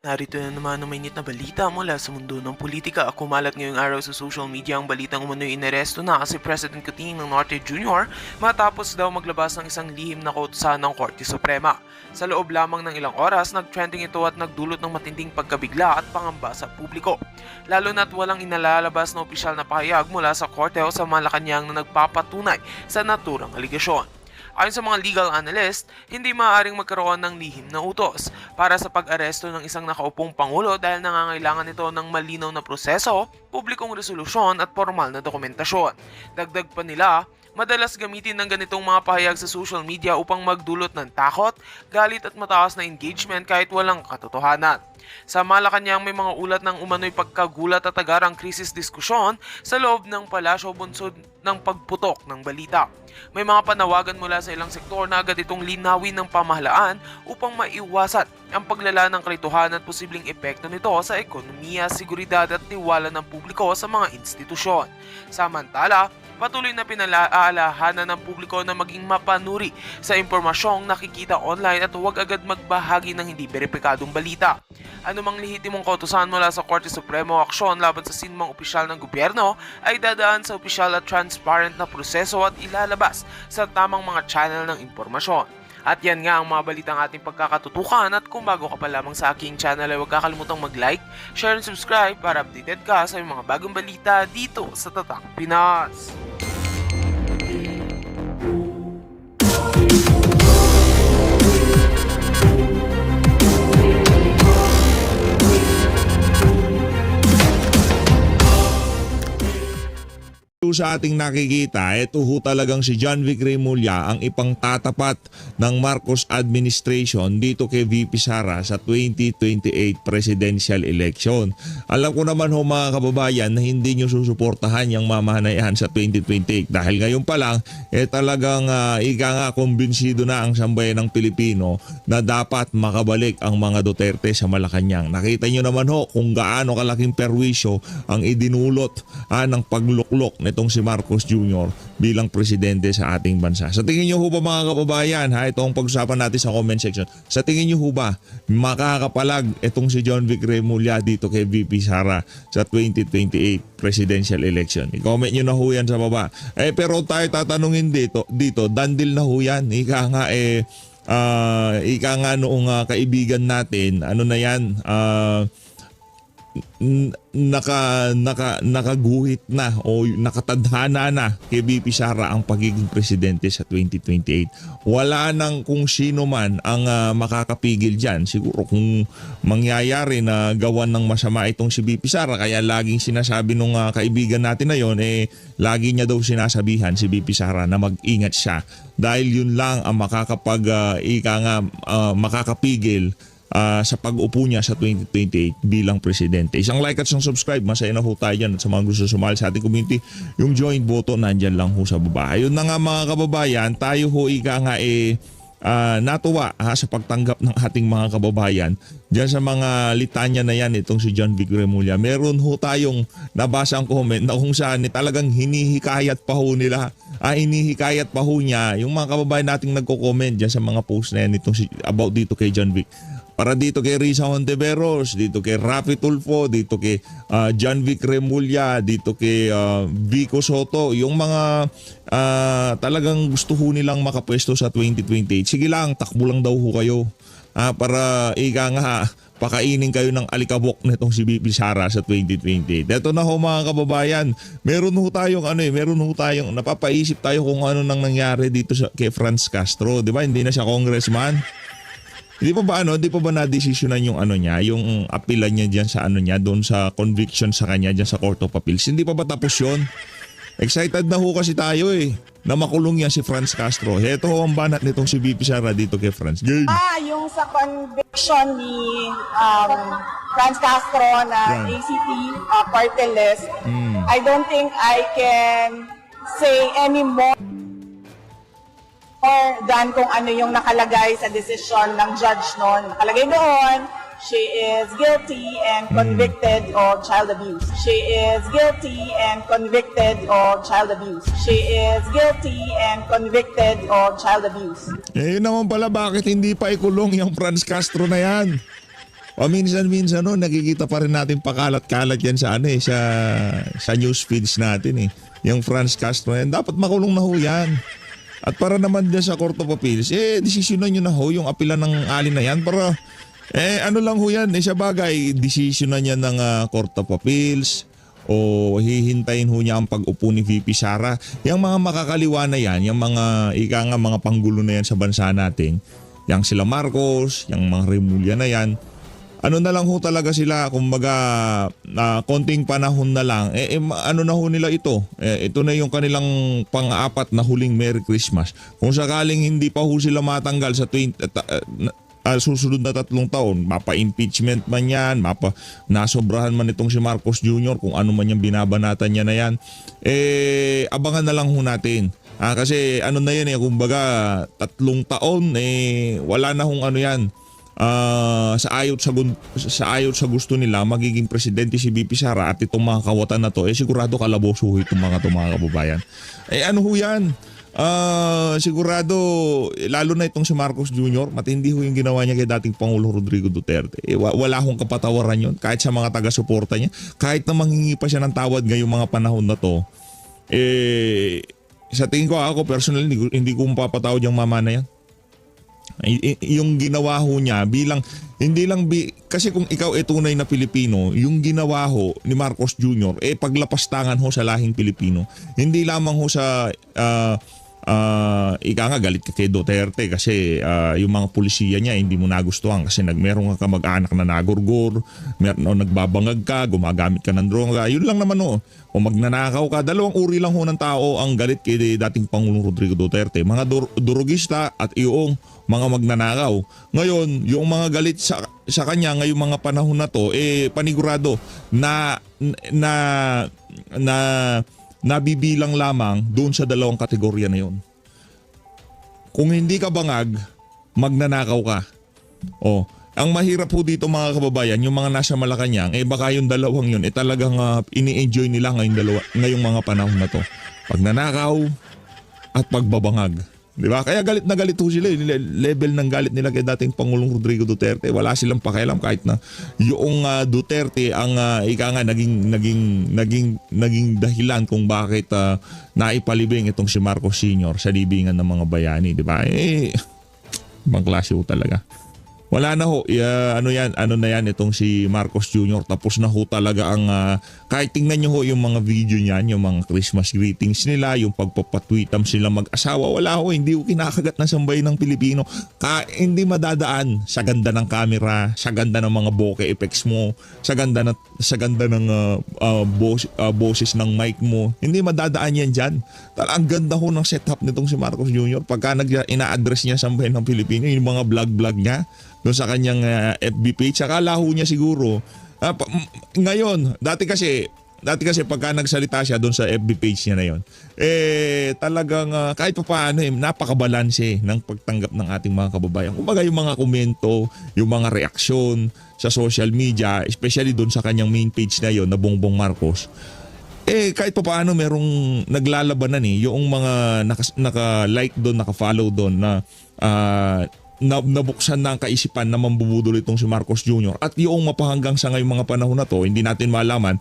Narito na naman ang mainit na balita mula sa mundo ng politika. Kumalat ngayong araw sa social media ang balitang umano'y inaresto na si President Coting ng Norte Jr. matapos daw maglabas ng isang lihim na kautusan ng Korte Suprema. Sa loob lamang ng ilang oras, nag-trending ito at nagdulot ng matinding pagkabigla at pangamba sa publiko. Lalo na't walang inalalabas na opisyal na pahayag mula sa Korte o sa Malacanang na nagpapatunay sa naturang aligasyon. Ayon sa mga legal analyst, hindi maaaring magkaroon ng lihim na utos para sa pag-aresto ng isang nakaupong pangulo dahil nangangailangan ito ng malinaw na proseso, publikong resolusyon at formal na dokumentasyon. Dagdag pa nila, madalas gamitin ng ganitong mga pahayag sa social media upang magdulot ng takot, galit at mataas na engagement kahit walang katotohanan. Sa Malacanang may mga ulat ng umano'y pagkagulat at agarang krisis diskusyon sa loob ng palasyo bunsod ng pagputok ng balita. May mga panawagan mula sa ilang sektor na agad itong linawin ng pamahalaan upang maiwasan ang paglala ng kalituhan at posibleng epekto nito sa ekonomiya, seguridad at tiwala ng publiko sa mga institusyon. Samantala, patuloy na pinalaalahanan ng publiko na maging mapanuri sa impormasyong nakikita online at huwag agad magbahagi ng hindi beripikadong balita. Anumang lehitimong kautusan mula sa Korte Suprema o aksyon laban sa sinumang opisyal ng gobyerno ay dadaan sa opisyal at transparent na proseso at ilalabas sa tamang mga channel ng impormasyon. At yan nga ang mga balitang ating pagkakatutukan at kung bago ka pa lamang sa aking channel ay huwag kakalimutang mag-like, share and subscribe para updated ka sa mga bagong balita dito sa Tatak Pinas. Sa ating nakikita, ito ho talagang si John Vic Remulla ang ipangtatapat ng Marcos administration dito kay VP Sara sa 2028 presidential election. Alam ko naman ho mga kababayan na hindi nyo susuportahan yung mamahanayan sa 2028 dahil ngayon pa lang talagang ika nga kumbinsido na ang sambayan ng Pilipino na dapat makabalik ang mga Duterte sa Malacanang. Nakita nyo naman ho kung gaano kalaking perwisyo ang idinulot ng pagluklok nitong si Marcos Jr. bilang presidente sa ating bansa. Sa tingin niyo ho ba mga kababayan, itong pag-usapan natin sa comment section, sa tingin niyo ho ba makakapalag itong si John Vic Remulla dito kay VP Sara sa 2028 presidential election? I-comment niyo na ho yan sa baba. Pero tayo tatanungin dito, dandil na ho yan. Ika nga noong kaibigan natin, ano na yan, nakaguhit na o nakatadhana na kay VP Sara ang pagiging presidente sa 2028. Wala nang kung sino man ang makakapigil dyan. Siguro kung mangyayari na gawan ng masama itong si VP Sara, kaya laging sinasabi nung kaibigan natin na yon, lagi niya daw sinasabihan si VP Sara na mag-ingat siya dahil yun lang ang makakapigil sa pag-upo niya sa 2028 bilang presidente. Isang like at isang subscribe, masaya na ho tayo dyan. At sa mga gusto sumali sa ating community, yung join button nandyan lang ho sa baba. Ayun na nga mga kababayan, tayo ho natuwa sa pagtanggap ng ating mga kababayan dyan sa mga litanya na yan itong si John Vic Remulla. Meron ho tayong nabasang comment na kung saan talagang hinihikayat pa ho nila, hinihikayat pa ho niya yung mga kababayan nating nagko-comment dyan sa mga post na yan about dito kay John Vic. Para dito kay Risa Hontiveros, dito kay Rafi Tulfo, dito kay John Vic Remulla, dito kay Vico Soto, yung mga talagang gusto ho nilang makapwesto sa 2028. Sige lang, takbo lang daw ho kayo para pakainin kayo ng alikabok nitong si VP Sara sa 2028. Ito na ho mga kababayan, meron ho tayong napapaisip tayo kung ano nang nangyari dito kay Franz Castro, 'di ba? Hindi na siya congressman. Hindi pa ba na-desisyonan yung yung apilan niya diyan sa doon sa conviction sa kanya diyan sa Court of Appeals. Hindi pa ba tapos 'yon? Excited na ho kasi tayo na makulong yan si Franz Castro. Ito ho ang banat nitong si VP Sara dito kay Franz. Game. Yung sa conviction ni Franz Castro na ACT party list, I don't think I can say any more than kung ano yung nakalagay sa decision ng judge noon. Nakalagay doon, she is guilty and convicted of child abuse. She is guilty and convicted of child abuse. She is guilty and convicted of child abuse. Yun naman pala bakit hindi pa ikulong yung Franz Castro na yan. Paminsan-minsan nakikita pa rin natin pakalat-kalat yan sa sa news feeds natin eh. Yung Franz Castro yan, dapat makulong na ho yan. At para naman din sa Court of Appeals, desisyonan nyo na ho yung apila ng alin na yan para, lang ho yan, sa bagay, desisyonan niya ng Court of Appeals o hihintayin ho niya ang pag-upo ni VP Sara. Yung mga makakaliwa na yan, yung mga, mga panggulo na yan sa bansa natin, yung sila Marcos, yung mga Remulla na yan, na lang ho talaga sila, kumbaga konting panahon na lang, na ho nila ito. Ito na yung kanilang pang-apat na huling Merry Christmas. Kung sakaling hindi pa ho sila matanggal sa susunod na 3 taon, mapa-impeachment man yan, nasobrahan man itong si Marcos Jr., kung ano man yung binabanatan niya na yan, abangan na lang ho natin. Kasi na yan kumbaga 3 taon, wala na hong yan. Sa ayot sa gusto nila magiging presidente si VP Sara at itong mga kawatan na to, sigurado kalaboso ho itong mga kababayan. Ho yan? Sigurado, lalo na itong si Marcos Jr., matindi ho yung ginawa niya kay dating Pangulo Rodrigo Duterte. Wala hong kapatawaran yun kahit sa mga taga-suporta niya, kahit na manghingi pa siya ng tawad ngayong mga panahon na to. Sa tingin ko, ako personally, hindi ko mapapatawad yung mama na yan. Yung ginawa ho niya bilang kasi kung ikaw tunay na Pilipino, yung ginawa ho ni Marcos Jr. paglapastangan ho sa lahing Pilipino. Hindi lamang ho sa galit ka kay Duterte kasi yung mga pulisiya niya hindi mo nagustuhan kasi meron ka mag-anak na nagurgur, nagbabangag ka, gumagamit ka ng droga. Yun lang naman ho. O magnanakaw ka, 2 uri lang ho ng tao ang galit kay dating Pangulong Rodrigo Duterte. Mga durugista at yung mga magnanakaw. Ngayon, yung mga galit sa kanya ngayong mga panahon na to, panigurado na nabibilang lamang doon sa 2 kategorya na yon. Kung hindi ka bangag, magnanakaw ka. Ang mahirap po dito mga kababayan, yung mga nasa Malacanang, baka yung 2 yun, talagang ini-enjoy nila ngayong mga panahon na to. Pagnanakaw at pagbabangag. Diba? Kaya galit na galit ho sila. Level ng galit nila kay dating Pangulong Rodrigo Duterte. Wala silang pakialam kahit na yung Duterte ang naging dahilan kung bakit naipalibing itong si Marcos Sr. sa libingan ng mga bayani. Diba? Ibang klase ho talaga. Wala na ho, ano na yan itong si Marcos Jr. Tapos na ho talaga ang, kahit tingnan nyo ho yung mga video niyan, yung mga Christmas greetings nila, yung pagpapatweetam sila mag-asawa, wala ho, hindi ho kinakagat ng sambayan ng Pilipino. Hindi madadaan sa ganda ng camera, sa ganda ng mga bokeh effects mo, sa ganda ng boses ng mic mo. Hindi madadaan yan dyan. Ang ganda ho ng setup nitong si Marcos Jr. Pagka ina-address niya sambayan ng Pilipino, yung mga vlog niya, doon sa kanyang FB page, saka laho niya siguro. Ngayon, dati kasi pagka nagsalita siya doon sa FB page niya na yon, talagang kahit pa paano napakabalanse ng pagtanggap ng ating mga kababayan. Kumbaga yung mga komento, yung mga reaksyon sa social media, especially doon sa kanyang main page na yon na Bongbong Marcos, kahit pa paano merong naglalabanan yung mga naka-like doon, naka-follow doon na nabuksan na ang kaisipan na mambubudol itong si Marcos Jr. At yung mapahanggang sa ngayong mga panahon na to, hindi natin malaman,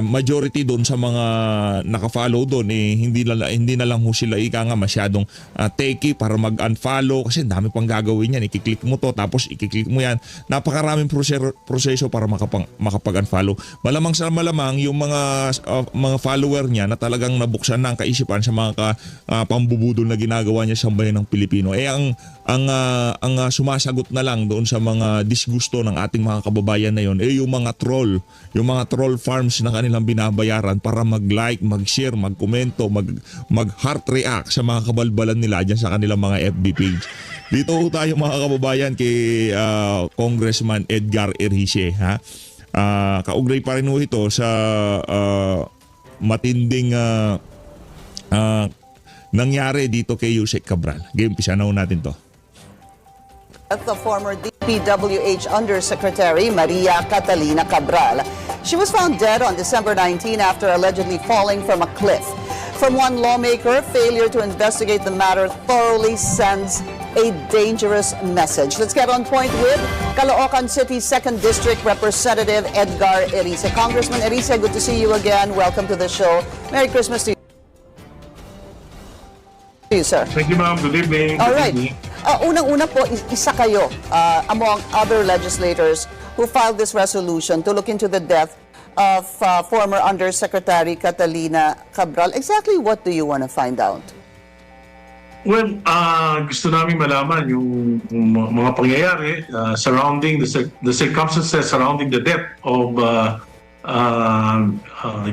majority doon sa mga naka-follow doon, hindi na lang ho sila masyadong takey para mag-unfollow kasi dami pang gagawin yan. Ikiklik mo to, tapos ikiklik mo yan. Napakaraming proseso para makapag-unfollow. Malamang sa malamang yung mga follower niya na talagang nabuksan na ang kaisipan sa mga pambubudol na ginagawa niya sa bayan ng Pilipino. Ang sumasagot na lang doon sa mga disgusto ng ating mga kababayan na yon, yung mga troll farms na kanilang binabayaran para mag-like, mag-share, mag-komento, mag-heart react sa mga kabalbalan nila dyan sa kanilang mga FB page. Dito tayo mga kababayan kay Congressman Edgar Erhice. Kaugnay pa rin ito sa matinding nangyari dito kay Yusek Cabral. Game, pisa na natin to. The former DPWH Undersecretary Maria Catalina Cabral. She was found dead on December 19 after allegedly falling from a cliff. From one lawmaker, failure to investigate the matter thoroughly sends a dangerous message. Let's get on point with Caloocan City 2nd District Representative Edgar Erice. Congressman Erice, good to see you again. Welcome to the show. Merry Christmas to you, sir. Thank you, ma'am. Good evening. All Good right. evening. Unang-una po, isa kayo among other legislators who filed this resolution to look into the death of former Undersecretary Catalina Cabral. Exactly what do you want to find out? Well, gusto namin malaman yung mga pangyayari surrounding the circumstances surrounding the death of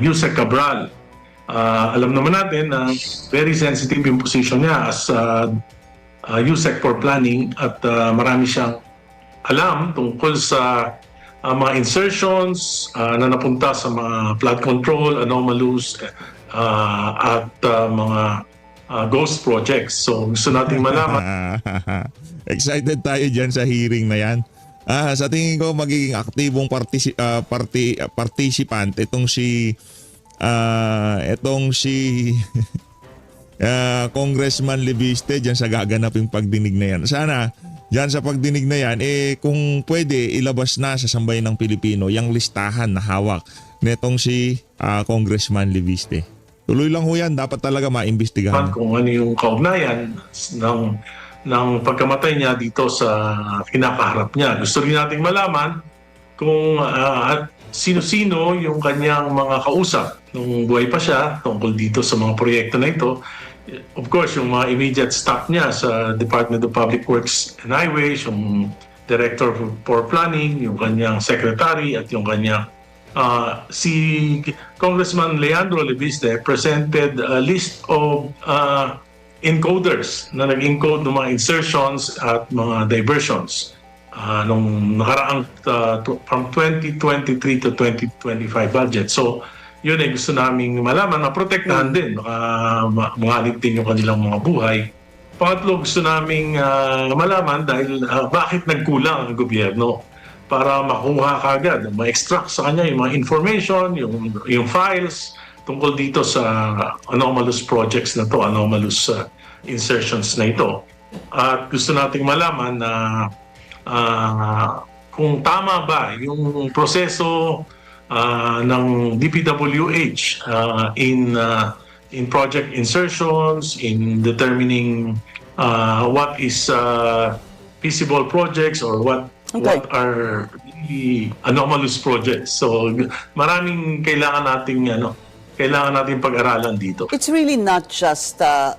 Yusek Cabral. Alam naman natin na very sensitive yung position niya as Yusek for planning at marami siyang alam tungkol sa mga insertions na napunta sa mga flood control, anomalous at mga ghost projects. So gusto nating malaman. Excited tayo dyan sa hearing na yan. Sa tingin ko magiging aktibong participant itong si Congressman Leviste dyan sa gaganaping pagdinig na yan. Sana dyan sa pagdinig na yan, kung pwede ilabas na sa sambayan ng Pilipino yung listahan na hawak netong si Congressman Leviste. Tuloy lang ho yan, dapat talaga maimbestigahan. Kung ano yung kaugnayan ng pagkamatay niya dito sa kinakaharap niya. Gusto rin nating malaman kung sino-sino yung kanyang mga kausap nung buhay pa siya tungkol dito sa mga proyekto na ito. Of course, yung mga immediate staff niya sa Department of Public Works and Highways, yung Director for Planning, yung kanyang Secretary at yung kanyang si Congressman Leandro Leviste presented a list of encoders na nag-encode ng mga insertions at mga diversions nung nakaraang from 2023 to 2025 budget. So, yun ay gusto naming malaman na protektahan din, mangalip din yung kanilang mga buhay. Pangatlo, gusto naming malaman dahil bakit nagkulang ang gobyerno para makuha kagad, ma-extract sa kanya yung mga information, yung files tungkol dito sa anomalous projects na to, anomalous insertions na ito. At gusto nating malaman na kung tama ba yung proseso ng DPWH in project insertions, in determining what is feasible projects or what are really anomalous projects. So maraming kailangan nating pag-aralan dito. It's really not just a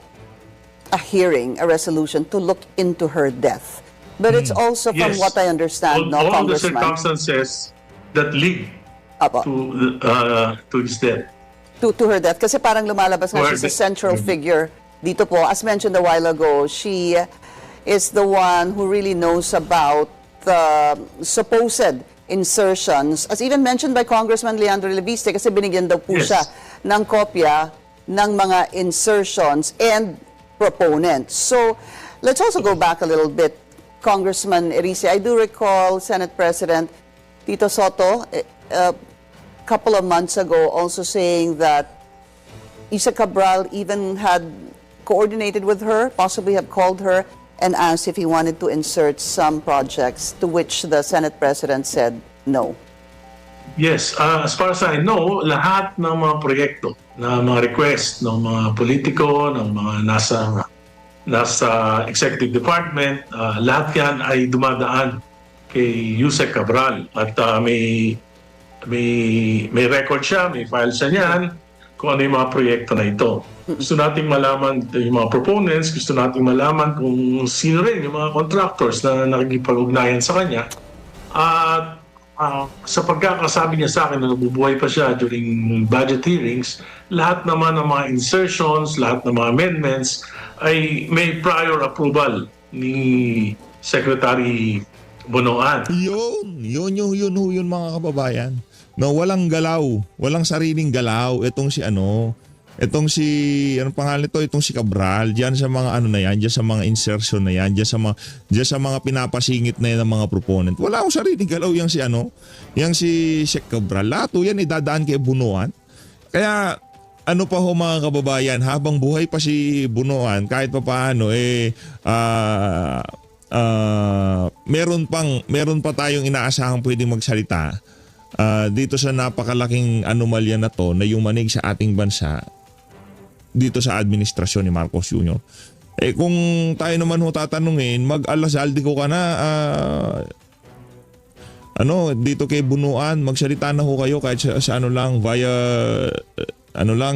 hearing, a resolution to look into her death. But it's also, from Yes. what I understand, no, all the Congressman? circumstances that lead Apo. to his death. To her death. Kasi parang lumalabas nga Or she's a the- central figure dito po. As mentioned a while ago, she is the one who really knows about the supposed insertions, as even mentioned by Congressman Leandro Leviste, kasi binigyan daw po Yes. siya ng kopya ng mga insertions and proponents. So, let's also go back a little bit, Congressman Erice. I do recall Senate President Tito Soto, a couple of months ago, also saying that Isa Cabral even had coordinated with her, possibly have called her and asked if he wanted to insert some projects, to which the Senate President said no. Yes, as far as I know, lahat ng mga proyekto, na mga request ng mga politiko, ng mga nasa executive department, lahat yan ay dumadaan kay Yusek Cabral. At may record siya, may file siya niyan kung ano yung mga proyekto na ito. Gusto nating malaman yung mga proponents, gusto nating malaman kung sino rin yung mga contractors na nakikipag-ugnayan sa kanya. At sa pagkakasabi niya sa akin na nabubuhay pa siya during budget hearings, lahat naman ng mga insertions, lahat ng mga amendments ay may prior approval ni Secretary Bonoan. Yun mga kababayan. No, walang galaw, walang sariling galaw itong si anong pangalan nito, itong si Cabral, diyan sa mga na yan, diyan sa mga insertion na yan, diyan sa mga pinapasingit na yan ng mga proponent. Wala akong sariling galaw yang si Sheikh Cabral. Lahat yan idadaan kay Bunuan. Kaya ano pa ho mga kababayan, habang buhay pa si Bunuan, kahit pa paano meron pa tayong inaasahang pwedeng magsalita dito sa napakalaking anomalya na to na yung manig sa ating bansa dito sa administrasyon ni Marcos Jr. Kung tayo naman ho tatanungin, mag-alasaldi ko ka na dito kay Bunuan, magsalita na ho kayo kahit sa ano lang via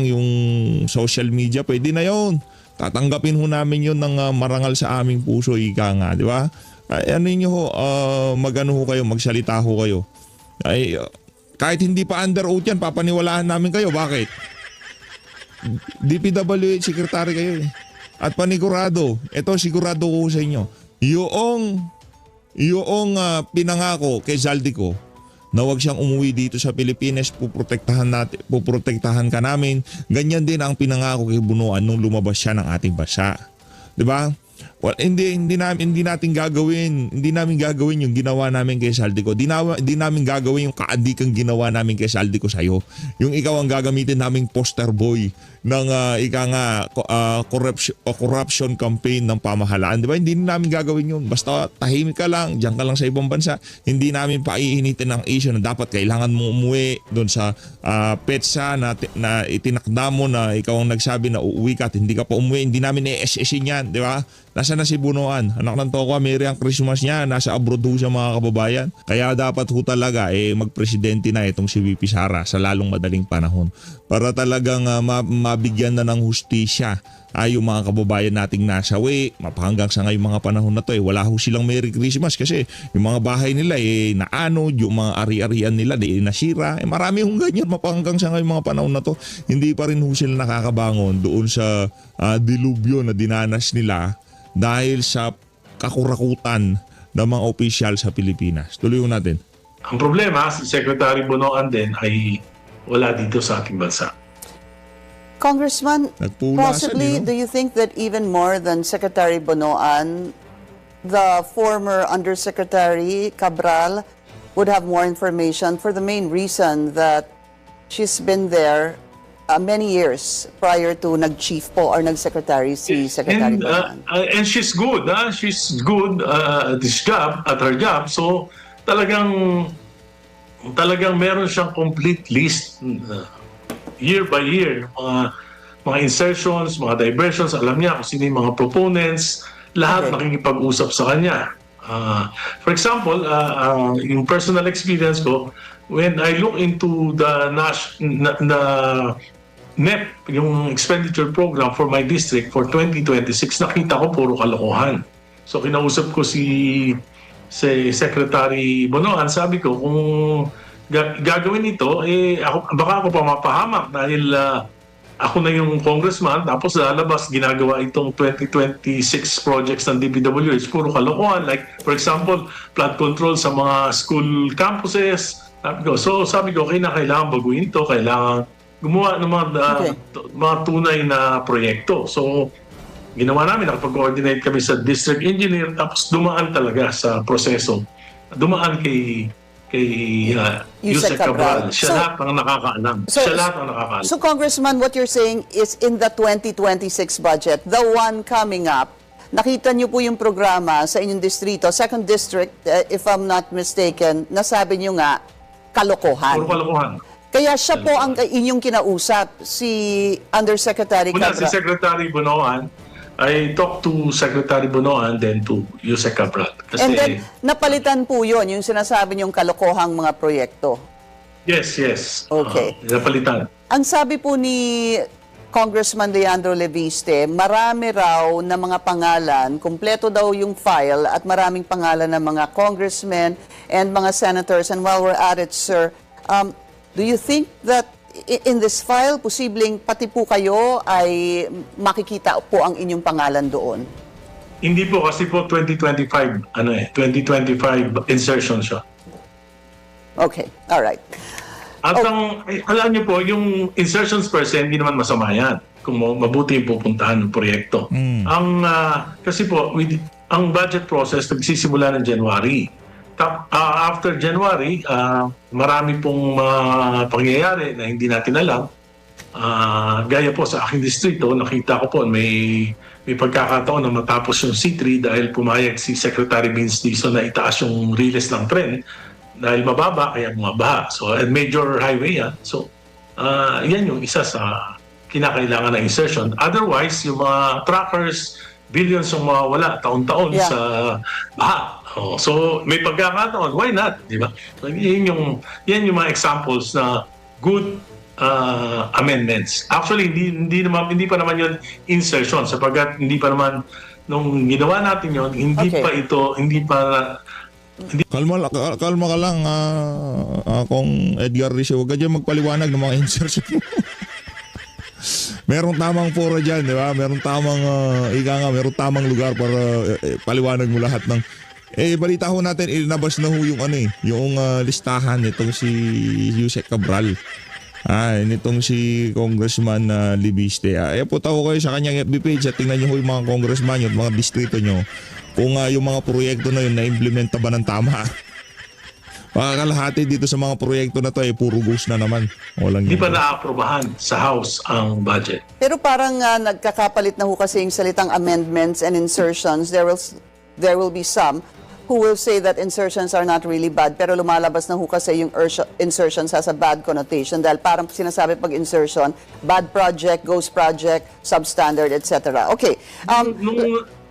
yung social media, pwede na yon. Tatanggapin ho namin yon ng marangal sa aming puso, ika nga, di ba? Magano ho kayo, magsalita ho kayo. Kahit hindi pa under oath yan, papaniwalaan namin kayo. Bakit? DPWH secretary kayo eh. At panigurado, ito sigurado ko sa inyo, yung pinangako kay Zaldico na wag siyang umuwi dito sa Pilipinas, puprotektahan ka namin. Ganyan din ang pinangako kay Bunuan nung lumabas siya ng ating bansa. 'Di ba? Well, hindi namin gagawin yung ginawa namin kay Zaldico. Hindi namin gagawin yung kaadikang ginawa namin kay Zaldico sa'yo. Yung ikaw ang gagamitin naming poster boy ng corruption campaign ng pamahalaan. Di ba? Hindi namin gagawin yun. Basta tahimik ka lang, diyan ka lang sa ibang bansa. Hindi namin paiinitin ang issue na dapat kailangan mo umuwi doon sa PETSA na itinakda mo na ikaw ang nagsabi na uuwi ka at hindi ka pa umuwi. Hindi namin i-SSin yan. Di ba? Nasa na si Bunuan? Anak ng Toko, Merry ang Christmas niya. Nasa abroad ho siya, mga kababayan. Kaya dapat ho talaga magpresidente na itong si VP Sara sa lalong madaling panahon. Para talagang mabigyan na ng hustisya yung mga kababayan nating nasawi. Hanggang sa ngayong mga panahon na to wala ho silang Merry Christmas kasi yung mga bahay nila naanod, yung mga ari-arian nila nasira. Marami hong ganyan hanggang sa ngayong mga panahon na to. Hindi pa rin ho sila nakakabangon doon sa dilubyo na dinanas nila dahil sa kakurakutan ng mga opisyal sa Pilipinas. Tuloy natin. Ang problema, si Secretary Bunuan din ay wala dito sa ating bansa. Congressman, possibly, do you think that even more than Secretary Bunuan, the former Undersecretary Cabral would have more information for the main reason that she's been there many years prior to nag-chief po or nag-secretary si Secretary Bunuan? And she's good. She's good at this job, at her job. So talagang meron siyang complete list year by year. Mga insertions, mga diversions, alam niya kung sino yung mga proponents, lahat nakikipag-usap sa kanya. For example, yung personal experience ko, when I look into the NEP, yung expenditure program for my district for 2026, nakita ko puro kalokohan. So kinausap ko si Secretary Bunuan, sabi ko kung gagawin ito, baka ako pa mapahamak dahil ako na yung congressman, tapos lalabas ginagawa itong 2026 projects ng DPWH, puro kalokohan. Like for example, flood control sa mga school campuses. Sabi ko, kailangan baguhin ito, kailangan gumawa ng mga tunay na proyekto. So, ginawa namin, nakapag-coordinate kami sa district engineer, tapos dumaan talaga sa proseso. Dumaan kay Yusek Cabral. Siya lahat ang nakakaalam. So, Congressman, what you're saying is in the 2026 budget, the one coming up, nakita niyo po yung programa sa inyong distrito, 2nd District, if I'm not mistaken, nasabi niyo nga, kalokohan. Puro kalokohan. Kaya siya po ang inyong kinausap, si Undersecretary Cabral. Si Secretary Bunuan, I talked to Secretary Bunuan then to Yusek Cabral. And then, napalitan po yun, yung sinasabi niyong kalokohang mga proyekto. Yes. Okay. Napalitan. Ang sabi po ni Congressman Leandro Leviste, marami raw na mga pangalan, kumpleto daw yung file at maraming pangalan ng mga congressmen and mga senators. And while we're at it, sir, do you think that in this file, posibleng pati po kayo ay makikita po ang inyong pangalan doon? Hindi po, kasi po 2025 insertion siya. Okay, all right. At alam niyo po, yung insertions per se, hindi naman masama yan kung mabuti yung pupuntahan ng proyekto. Kasi po, ang budget process nagsisimula ng January. After January, marami pong pangyayari na hindi natin alam. Gaya po sa aking distrito, nakita ko po may may pagkakataon na matapos yung C3 dahil pumayag si Secretary Vince Dizon na itaas yung riles ng tren dahil mababa kaya bumabaha. So, and major highway yan. So, yan yung isa sa kinakailangan na insertion. Otherwise, yung mga truckers, billions yung mawawala taon-taon Yeah. sa baha. Oh, so, may pagkakataon. Why not? Di ba? So, yan yung mga examples na good amendments. Actually, hindi pa naman yun insertion sapagkat hindi pa naman nung ginawa natin yun, hindi Kalma ka lang, kung Edgar Rizzo, huwag ka dyan magpaliwanag ng mga insertion. Merong tamang fora dyan, di ba? Merong tamang, merong tamang lugar para paliwanag mo lahat ng... balita ho natin, inabas na ho yung yung listahan nitong si Yusek Cabral. Nitong si Congressman Libiste. Punta ko kayo sa kanyang FB page at tingnan nyo ho yung mga congressman nyo at mga distrito nyo kung yung mga proyekto na yun na-implementa ba ng tama. Kalahati dito sa mga proyekto na to puro ghost na naman. Hindi pa naaprubahan sa House ang budget. Pero parang nagkakapalit na ho kasi yung salitang amendments and insertions. There will be some who will say that insertions are not really bad, pero lumalabas na ho kasi yung insertions has a bad connotation dahil parang sinasabi pag insertion, bad project, ghost project, substandard, etc. Okay.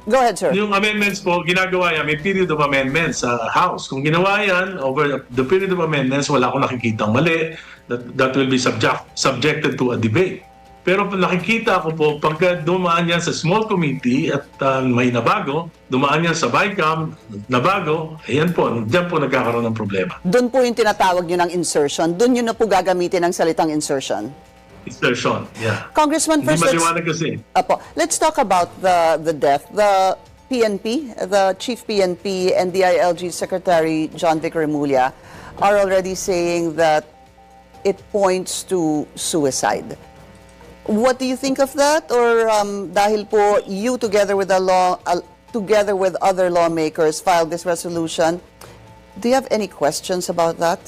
Go ahead, sir. Yung amendments po, ginagawa yan, may period of amendments sa House. Kung ginawa yan, over the period of amendments, wala akong nakikitang mali, that will be subjected to a debate. Pero nakikita ko po, pagka dumaan yan sa small committee at may nabago, dumaan yan sa BICAM, nabago, ayan po, dyan po nagkakaroon ng problema. Doon po yung tinatawag nyo ng insertion. Doon yun na po gagamitin ng salitang insertion. Insertion, yeah. Congressman, Hindi first maliwanag kasi. let's talk about the death. The PNP, the Chief PNP and DILG Secretary John Vic Remulla are already saying that it points to suicide. What do you think of that? Or dahil po you together with other lawmakers filed this resolution, do you have any questions about that?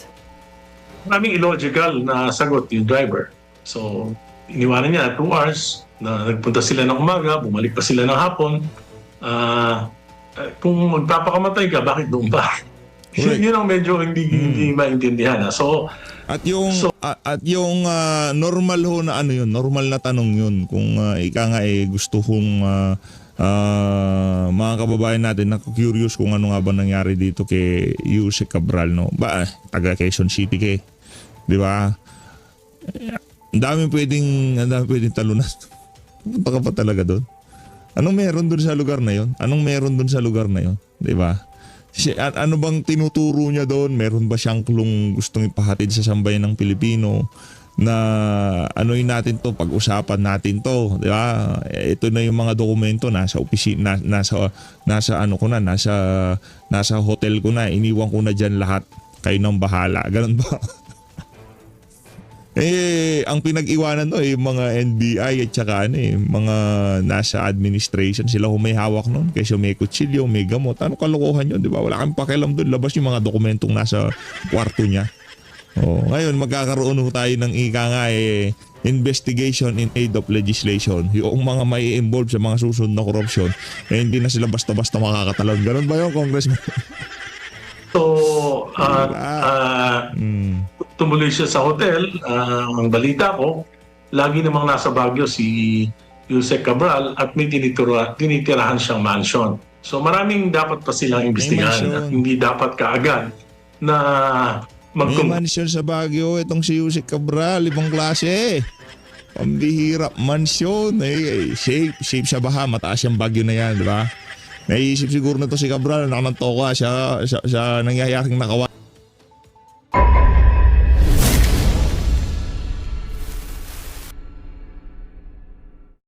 Maraming illogical na sagot yung driver. So, iniwanan niya 2 hours, na nagpunta sila ng umaga, bumalik pa sila ng hapon. Kung magpapakamatay ka, bakit doon pa? Correct. Yun ang medyo hindi maintindihan. So, At yung normal ho na normal na tanong yun kung ika nga gusto kong mga kababayan natin na curious kung ano nga ba nangyari dito kay Yusek Cabral, no? Taga Quezon City ke. 'Di ba? Ang dami pwedeng talunan. Punta ka pa talaga doon. Anong meron doon sa lugar na 'yon? 'Di ba? Ano bang tinuturo niya doon? Meron ba siyang klung gustong ipahatid sa sambayan ng Pilipino na ano'y natin to, pag-usapan natin to, di ba? Ito na yung mga dokumento nasa opisina, nasa hotel ko na, iniwan ko na diyan lahat. Kayo nang bahala. Ganun ba? Ang pinag-iwanan yung mga NBI at saka mga nasa administration, sila may hawak nun. Kasi may kutsilyo, may gamot. Ano kalokohan yun, di ba? Wala kang pakialam doon. Labas yung mga dokumentong nasa kwarto niya. Ngayon, magkakaroon tayo ng investigation in aid of legislation. Yung mga may involved sa mga susunod na korupsyon, hindi na sila basta-basta makakatalon. Ganun ba yun, Congressman? So, tumuloy siya sa hotel. Ang balita ko, lagi namang nasa Baguio si Yusek Cabral at may tinitirahan siyang mansion. So maraming dapat pa silang imbestigahan at hindi dapat kaagad na may mansion sa Baguio itong si Yusek Cabral, ibang klase. Pambihirap mansion. Safe sa baha, mataas yung Baguio na yan, di ba? Naisip siguro na to si Cabral, nakanantoka siya nangyayaring nakawa.